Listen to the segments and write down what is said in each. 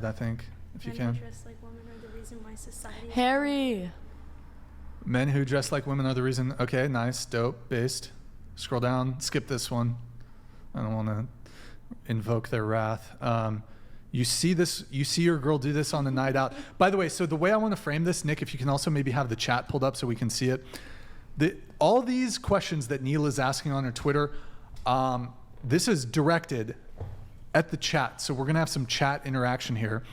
I think, if you Men can. who dress like women are the reason why society. Harry. Men who dress like women are the reason. Okay, nice, dope, based. Scroll down, skip this one. I don't want to invoke their wrath. You see this, you see your girl do this on a night out. By the way, so the way I want to frame this, Nick, if you can also maybe have the chat pulled up so we can see it. All these questions that Neil is asking on her Twitter, this is directed at the chat. So we're going to have some chat interaction here.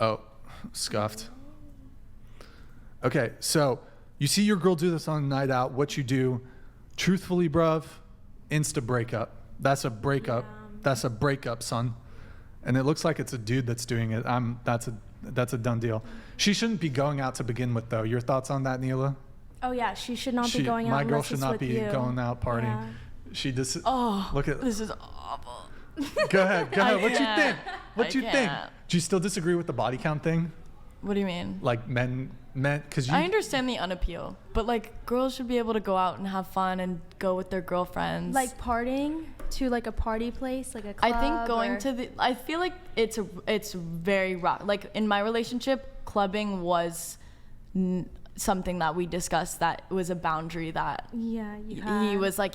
Oh, scuffed. Okay, so you see your girl do this on a night out. What you do, truthfully, bruv, insta breakup. That's a breakup. Yeah. That's a breakup, son. And it looks like it's a dude that's doing it. That's a done deal. She shouldn't be going out to begin with, though. Your thoughts on that, Neela? Oh yeah, she should not be going out. My girl unless should it's not with be you. going out partying. Yeah. She just Look at. this is awful. Go ahead. What you can't. think? What I you think? can't. Do you still disagree with the body count thing? What do you mean? Like men, because you. I understand the unappeal, but like girls should be able to go out and have fun and go with their girlfriends. Like partying to like a party place, like a club. I think going to the. I feel like it's very rough. Like in my relationship, clubbing was something that we discussed. That was a boundary that. Yeah,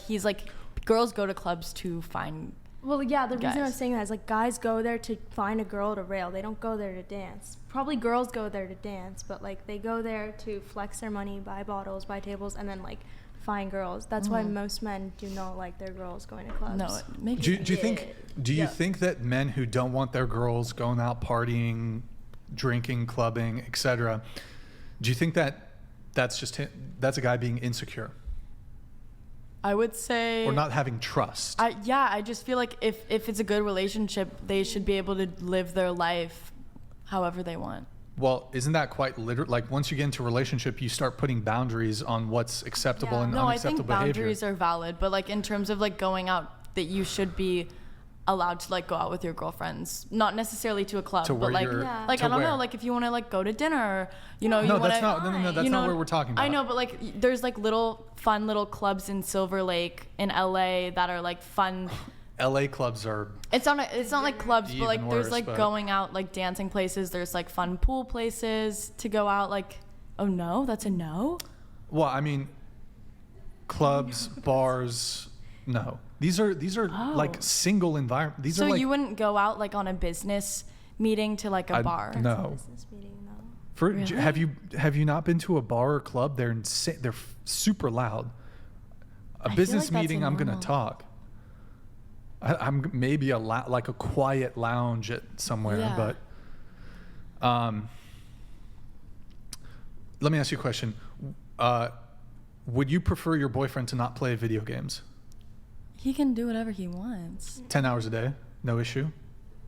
he's like, girls go to clubs to find. Well, yeah, the reason I guys. was saying that is like guys go there to find a girl to rail. They don't go there to dance. Probably girls go there to dance, but like they go there to flex their money, buy bottles, buy tables, and then like find girls. That's why most men do not like their girls going to clubs. No, it makes. Do you think? Do you Yeah. think that men who don't want their girls going out partying, drinking, clubbing, etc. Do you think that that's that's a guy being insecure I would say. or not having trust? I just feel like if it's a good relationship, they should be able to live their life however they want. Well, isn't that quite literal? Like once you get into a relationship, you start putting boundaries on what's acceptable Yeah. and No, I unacceptable think behavior. boundaries are valid, but like in terms of like going out, that you should be allowed to like go out with your girlfriends, not necessarily to a club, To where but like you're- Yeah. like to I don't where? know, like if you want to like go to dinner, or, you know, No, you want that's not. No, that's not what we're talking about. I know, but like there's like fun little clubs in Silver Lake in LA that are like fun. LA clubs are. It's not like clubs, Even but like there's worse, like but- going out, like dancing places. There's like fun pool places to go out. Like, oh no, that's a no. Well, I mean, clubs, bars. No, these are Oh. like single environment. These So are like. you wouldn't go out like on a business meeting to like a bar? No. Business meeting, no. Really? Have you not been to a bar or club? They're they're super loud. A feel business like that's meeting, I'm gonna normal. talk. I'm maybe like a quiet lounge at somewhere, Yeah. but let me ask you a question. Would you prefer your boyfriend to not play video games? He can do whatever he wants. 10 hours a day, no issue.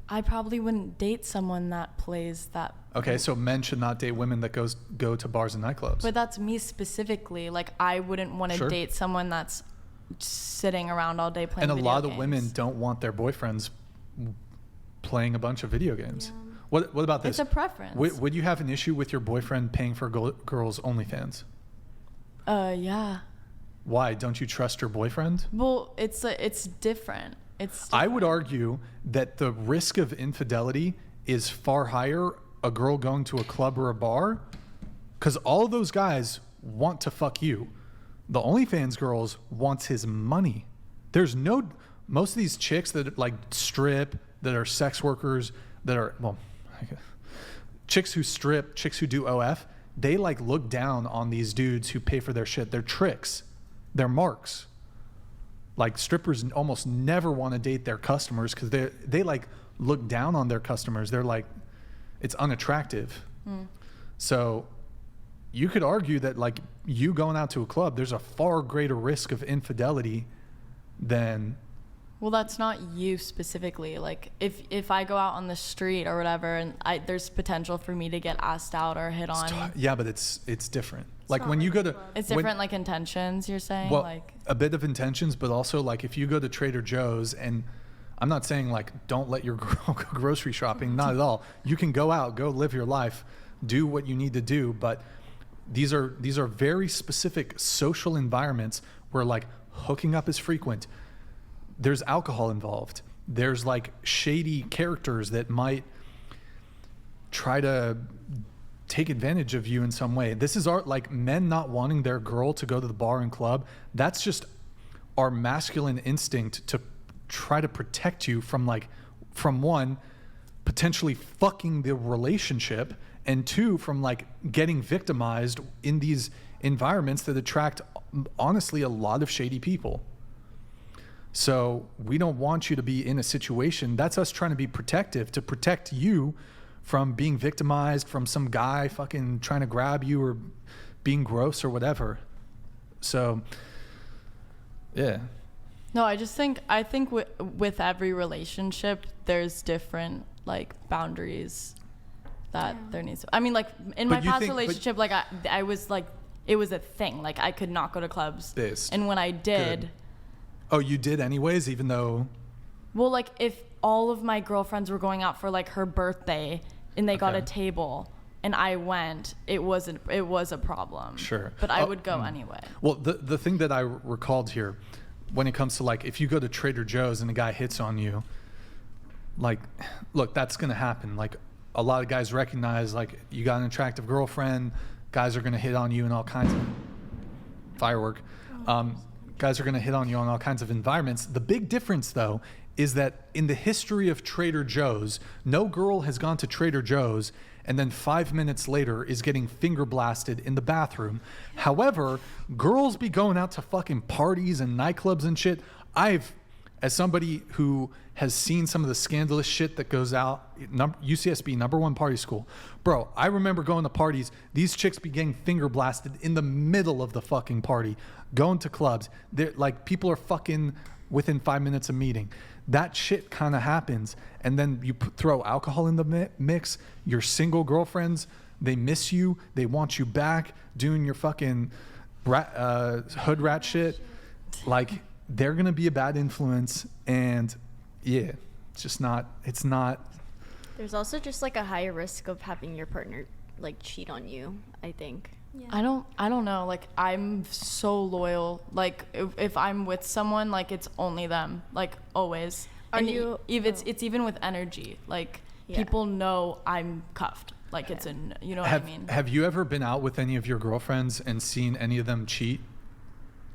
I probably wouldn't date someone that plays that. Okay, so men should not date women that go to bars and nightclubs. But that's me specifically. Like I wouldn't want to Sure. date someone that's sitting around all day playing and a video lot of games. women don't want their boyfriends playing a bunch of video games. Yeah. What about this? It's a preference. Would you have an issue with your boyfriend paying for girls' OnlyFans? Yeah. Why? Don't you trust your boyfriend? Well, it's different. It's I would different. argue that the risk of infidelity is far higher a girl going to a club or a bar, because all of those guys want to fuck you. The OnlyFans girls wants his money. Most of these chicks that like strip, that are sex workers, that are, well, chicks who strip, chicks who do OF, they like look down on these dudes who pay for their shit. They're tricks. They're marks. Like strippers almost never want to date their customers because they like look down on their customers. They're like, it's unattractive. So you could argue that like you going out to a club, there's a far greater risk of infidelity than. Well, that's not you specifically. Like if I go out on the street or whatever, and there's potential for me to get asked out or hit on. Yeah, but it's different. Like not when you like go a to. club. It's when- different, like intentions. You're saying, Well, like a bit of intentions, but also like if you go to Trader Joe's, and I'm not saying like don't let your girl go grocery shopping, not at all. You can go out, go live your life, do what you need to do, but these are very specific social environments where like hooking up is frequent. There's alcohol involved. there's like shady characters that might try to take advantage of you in some way. This is our, like, men not wanting their girl to go to the bar and club. That's just our masculine instinct to try to protect you from one, potentially fucking the relationship, and two, from like getting victimized in these environments that attract, honestly, a lot of shady people. So we don't want you to be in a situation. That's us trying to be protective, to protect you from being victimized, from some guy fucking trying to grab you or being gross or whatever. So, yeah. No, I think with every relationship, there's different like boundaries that there needs to. I mean, like in my past relationship, like I was like, it was a thing. Like I could not go to clubs. And when I did. Good. Oh, you did anyways, even though. Well, like if all of my girlfriends were going out for like her birthday and they got a table and I went, it was a problem. Sure. But I would go anyway. Well, the thing that I recalled here, when it comes to like, if you go to Trader Joe's and a guy hits on you, like, look, that's going to happen. Like a lot of guys recognize, like, you got an attractive girlfriend, guys are going to hit on you in all kinds of firework. Guys are going to hit on you on all kinds of environments. The big difference, though, is that in the history of Trader Joe's, no girl has gone to Trader Joe's and then 5 minutes later is getting finger blasted in the bathroom. However, girls be going out to fucking parties and nightclubs and shit. As somebody who has seen some of the scandalous shit that goes out, UCSB, #1 party school. Bro, I remember going to parties, these chicks be getting finger blasted in the middle of the fucking party, going to clubs. They're like, people are fucking within 5 minutes of meeting. That shit kind of happens. And then you throw alcohol in the mix, your single girlfriends, they miss you, they want you back, doing your fucking hood rat shit. Like, they're going to be a bad influence, and yeah, it's not. There's also just like a higher risk of having your partner like cheat on you, I think. Yeah. I don't know. Like I'm so loyal. Like if I'm with someone, like it's only them. Like always. It's even with energy. Like people know I'm cuffed. Like it's you know what I mean? Have you ever been out with any of your girlfriends and seen any of them cheat?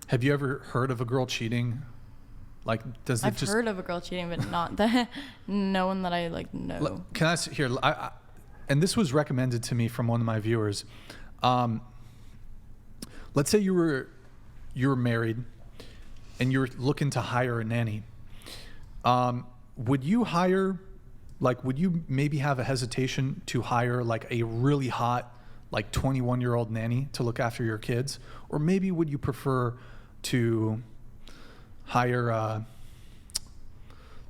Have you ever heard of a girl cheating? Like, I've heard of a girl cheating, but not that. No one that I like know. Can I here? And this was recommended to me from one of my viewers. Let's say you were married, and you're looking to hire a nanny. Would you maybe have a hesitation to hire like a really hot, like 21-year-old nanny to look after your kids, or maybe would you prefer to hire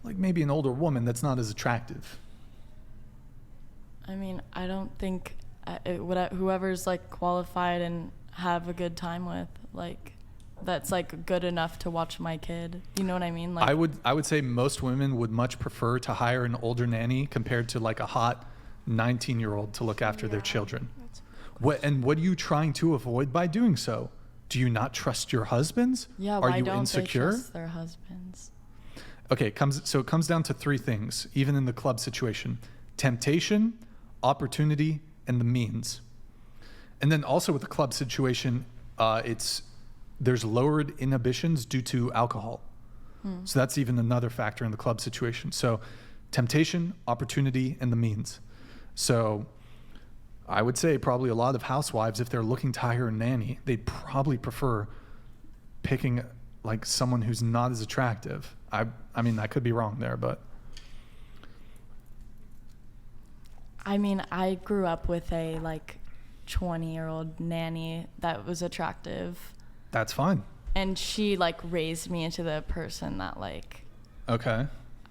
like maybe an older woman that's not as attractive? I mean, I don't think whoever's like qualified and have a good time with, like that's like good enough to watch my kid. You know what I mean? Like I would say most women would much prefer to hire an older nanny compared to like a hot 19-year-old to look after their children. What are you trying to avoid by doing so? Do you not trust your husbands? Yeah, are why you don't insecure? they trust their husbands? Okay, it comes down to three things, even in the club situation: temptation, opportunity, and the means. And then also with the club situation, there's lowered inhibitions due to alcohol. So that's even another factor in the club situation. So temptation, opportunity, and the means. So I would say probably a lot of housewives, if they're looking to hire a nanny, they'd probably prefer picking like someone who's not as attractive. I mean, I could be wrong there, but. I mean, I grew up with a like 20-year-old nanny that was attractive. That's fine. And she like raised me into the person that like. Okay.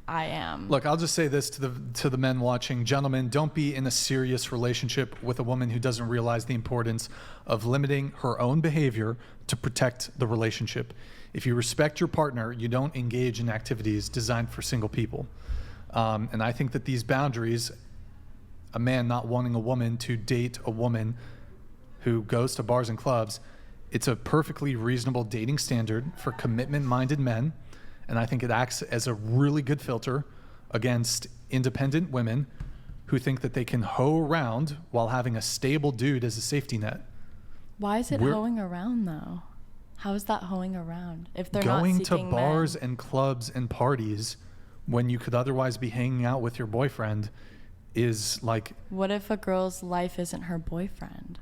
I am. Look, I'll just say this to the men watching. Gentlemen, don't be in a serious relationship with a woman who doesn't realize the importance of limiting her own behavior to protect the relationship. If you respect your partner, you don't engage in activities designed for single people. And I think that these boundaries, a man not wanting a woman to date a woman who goes to bars and clubs, it's a perfectly reasonable dating standard for commitment-minded men. And I think it acts as a really good filter against independent women who think that they can hoe around while having a stable dude as a safety net. Why is it hoeing around though? How is that hoeing around if they're going not seeking to bars men? and clubs and parties when you could otherwise be hanging out with your boyfriend is like... What if a girl's life isn't her boyfriend?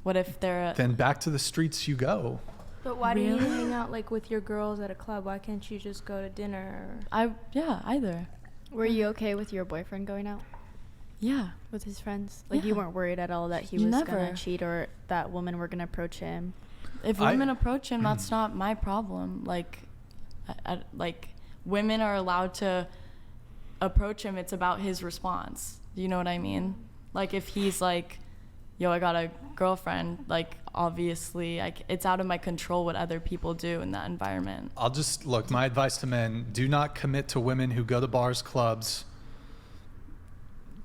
What if they're... Then back to the streets you go. But why do you hang out like with your girls at a club? Why can't you just go to dinner? Either. Were you okay with your boyfriend going out Yeah. with his friends? Like, Yeah. you weren't worried at all that he was Never. gonna cheat or that women were gonna approach him? If women approach him, that's not my problem. Like, like women are allowed to approach him. It's about his response. You know what I mean? Like, if he's like, yo, I got a girlfriend, like, obviously it's out of my control what other people do in that environment. I'll just look, my advice to men, do not commit to women who go to bars, clubs.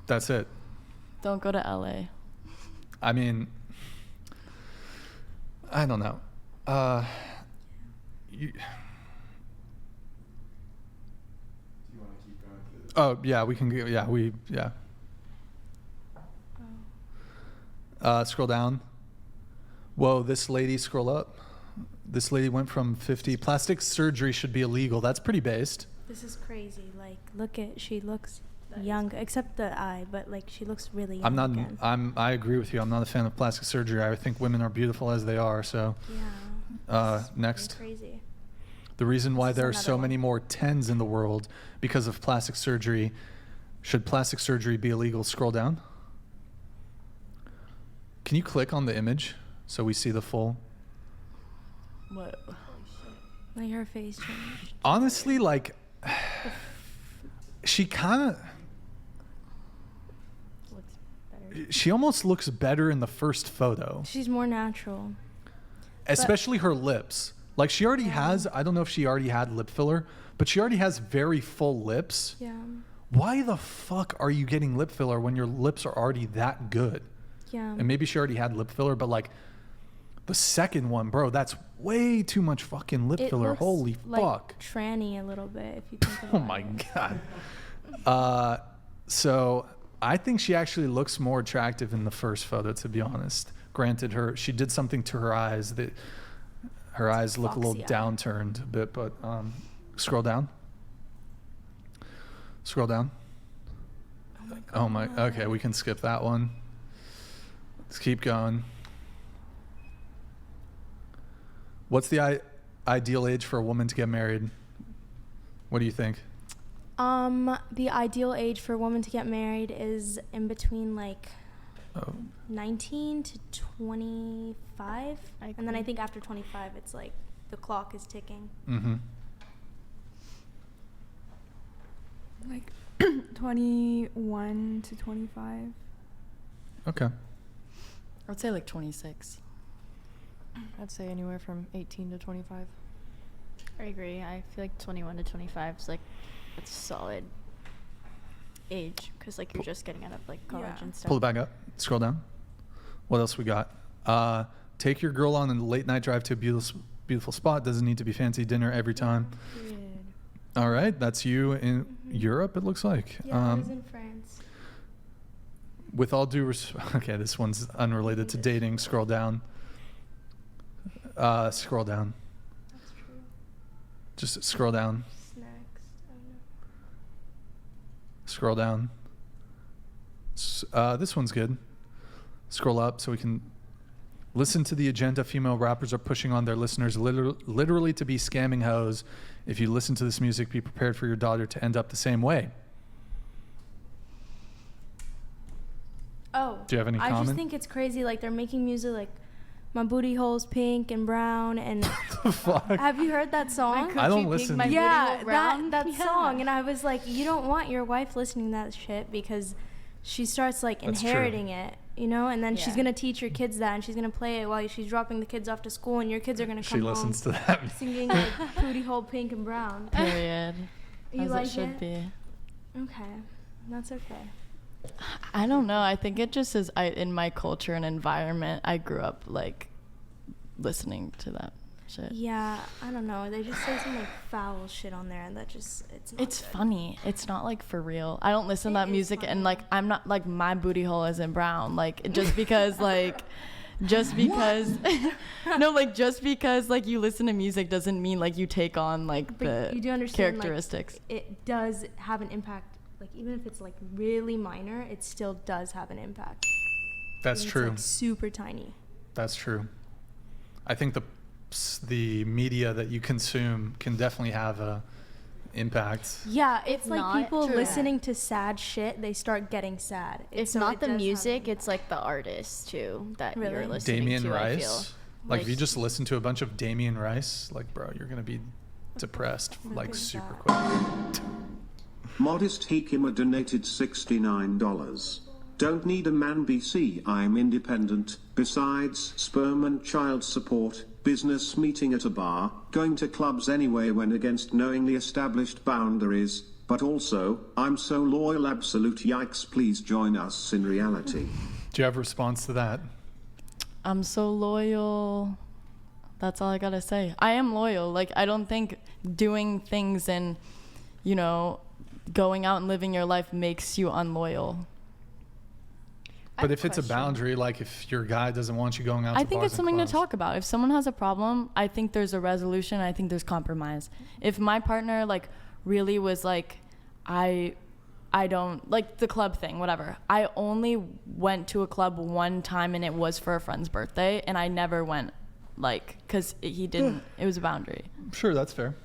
That's it. Don't go to LA. I mean, I don't know. You want to keep going through this? Oh, yeah, we can go. Yeah. Scroll down. Whoa, this lady, scroll up. This lady went from 50. Plastic surgery should be illegal. That's pretty based. This is crazy. Like, she looks young, except the eye, but like she looks really young. I agree with you. I'm not a fan of plastic surgery. I think women are beautiful as they are. So, next. Crazy. The reason why This is there are another so one. many more 10s in the world because of plastic surgery. Should plastic surgery be illegal? Scroll down. Can you click on the image so we see the full? What? Like her face changed. Honestly, like, she kind of... Looks better. She almost looks better in the first photo. She's more natural. Especially her lips. Like, she already has, I don't know if she already had lip filler, but she already has very full lips. Yeah. Why the fuck are you getting lip filler when your lips are already that good? Yeah. And maybe she already had lip filler, but like the second one, bro, that's way too much fucking lip It filler. looks Holy like fuck. tranny a little bit, if you think about Oh it. my God. So I think she actually looks more attractive in the first photo, to be honest. Granted, she did something to her eyes that her eyes look a little foxy eye. downturned a bit, but scroll down. Scroll down. Oh my, okay, we can skip that one. Let's keep going. What's the ideal age for a woman to get married? What do you think? The ideal age for a woman to get married is in between like 19 to 25. And then I think after 25, it's like the clock is ticking. Mm-hmm. Like 21 to 25. Okay. I'd say like 26. I'd say anywhere from 18 to 25. I agree. I feel like 21 to 25 is like a solid age because like you're just getting out of like college Yeah. and stuff. Pull it back up. Scroll down. What else we got? Take your girl on a late night drive to a beautiful spot. Doesn't need to be fancy dinner every time. All right, that's you in Europe, it looks like. Yeah, I was in France. With all due respect, okay, this one's unrelated to dating. Scroll down. Scroll down. That's true. Just scroll down. Snacks. I don't know. Scroll down. This one's good. Scroll up so we can listen to the agenda female rappers are pushing on their listeners literally to be scamming hoes. If you listen to this music, be prepared for your daughter to end up the same way. Oh. Do you have any I comment? just think it's crazy. Like, they're making music like my booty hole's pink and brown. And The fuck? have you heard that song? I don't listen. Yeah, round? that Yeah. song. And I was like, you don't want your wife listening to that shit because she starts like That's true. inheriting it, you know? And then she's Yeah. going to teach your kids that and she's going to play it while she's dropping the kids off to school and your kids are going to She come listens home to that. singing like booty hole pink and brown. Period. You As like it should it? be. Okay. That's okay. I don't know. I think it just is in my culture and environment. I grew up like listening to that. shit. Yeah, I don't know. They just say some like foul shit on there, and that just it's not It's good. funny. It's not like for real. I don't listen to It that is music, funny. and like I'm not like my booty hole isn't brown. Like just because like. Just because no, like just because like you listen to music doesn't mean like you take on like But the you do understand, characteristics. like, it does have an impact. Like even if it's like really minor, it still does have an impact. That's And true. It's like super tiny. That's true. I think the media that you consume can definitely have a impact. Yeah, it's like not people true. listening to sad shit, they start getting sad. It's So not it the does have music, an it's like the artist too that Really? you're listening Damien to. I feel. Rice. Like if you just listen to a bunch of Damien Rice, like bro, you're gonna be depressed Look like at super that. quick. Modest Hikima donated $69. Don't need a man BC, I'm independent. Besides sperm and child support, business meeting at a bar, going to clubs anyway when against knowingly established boundaries, but also, I'm so loyal, absolute yikes, please join us in reality. Do you have a response to that? I'm so loyal. That's all I gotta say. I am loyal. Like I don't think doing things and, you know, going out and living your life makes you unloyal. But if it's a boundary, like if your guy doesn't want you going out to I think bars it's and something to clubs. talk about. If someone has a problem, I think there's a resolution. I think there's compromise. If my partner like really was like, I don't like the club thing, whatever. I only went to a club one time and it was for a friend's birthday and I never went like, cause he didn't, it was a boundary. Sure, that's fair.